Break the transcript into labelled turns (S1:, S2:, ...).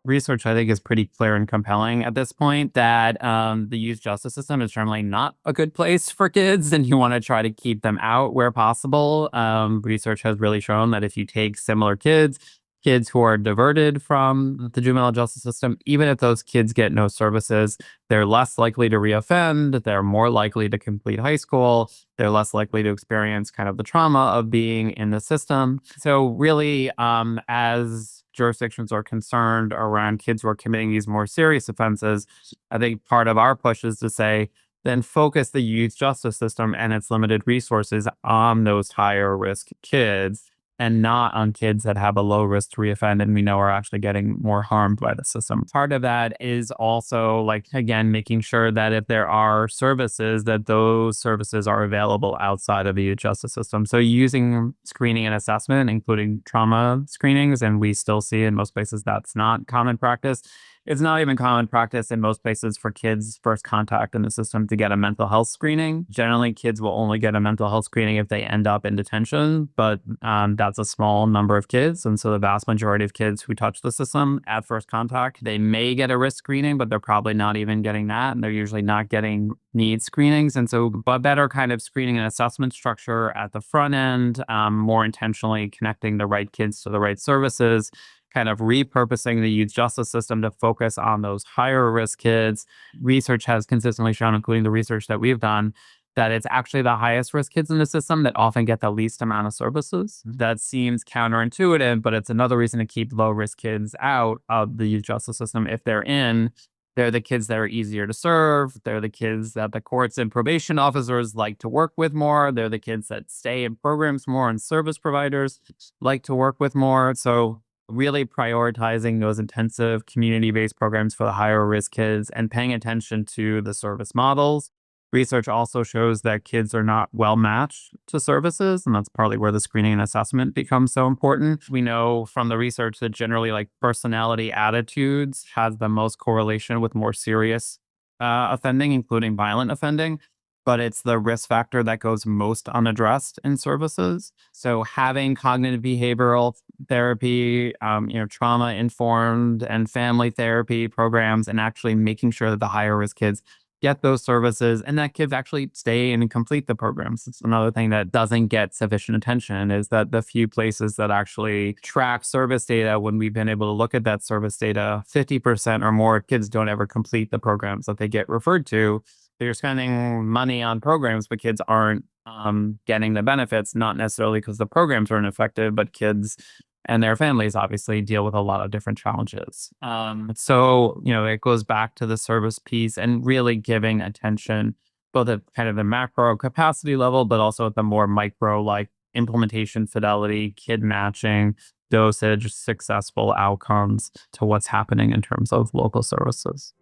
S1: Research, I think, is pretty clear and compelling at this point that the youth justice system is generally not a good place for kids, and you want to try to keep them out where possible. Research has really shown that if you take similar kids who are diverted from the juvenile justice system, even if those kids get no services, they're less likely to reoffend, they're more likely to complete high school, they're less likely to experience kind of the trauma of being in the system. So really, as jurisdictions are concerned around kids who are committing these more serious offenses, I think part of our push is to say, then focus the youth justice system and its limited resources on those higher risk kids and not on kids that have a low risk to reoffend and we know are actually getting more harmed by the system. Part of that is also, like, again, making sure that if there are services, that those services are available outside of the youth justice system. So using screening and assessment, including trauma screenings, and we still see in most places that's not common practice. It's not even common practice in most places for kids' first contact in the system to get a mental health screening. Generally, kids will only get a mental health screening if they end up in detention, but that's a small number of kids. And so the vast majority of kids who touch the system at first contact, they may get a risk screening, but they're probably not even getting that. And they're usually not getting need screenings. And so a better kind of screening and assessment structure at the front end, more intentionally connecting the right kids to the right services, kind of repurposing the youth justice system to focus on those higher risk kids. Research has consistently shown, including the research that we've done, that it's actually the highest risk kids in the system that often get the least amount of services. That seems counterintuitive, but it's another reason to keep low risk kids out of the youth justice system. If they're in, they're the kids that are easier to serve. They're the kids that the courts and probation officers like to work with more. They're the kids that stay in programs more and service providers like to work with more. So really prioritizing those intensive community-based programs for the higher risk kids and paying attention to the service models. Research also shows that kids are not well matched to services, and that's partly where the screening and assessment becomes so important. We know from the research that generally, like, personality attitudes has the most correlation with more serious offending, including violent offending, but it's the risk factor that goes most unaddressed in services. So having cognitive behavioral therapy, trauma informed and family therapy programs, and actually making sure that the higher risk kids get those services and that kids actually stay and complete the programs. It's another thing that doesn't get sufficient attention, is that the few places that actually track service data, when we've been able to look at that service data, 50% or more kids don't ever complete the programs that they get referred to. They're spending money on programs, but kids aren't getting the benefits, not necessarily because the programs aren't effective, but kids and their families obviously deal with a lot of different challenges. So, it goes back to the service piece and really giving attention both at kind of the macro capacity level, but also at the more micro, like implementation fidelity, kid matching, dosage, successful outcomes to what's happening in terms of local services.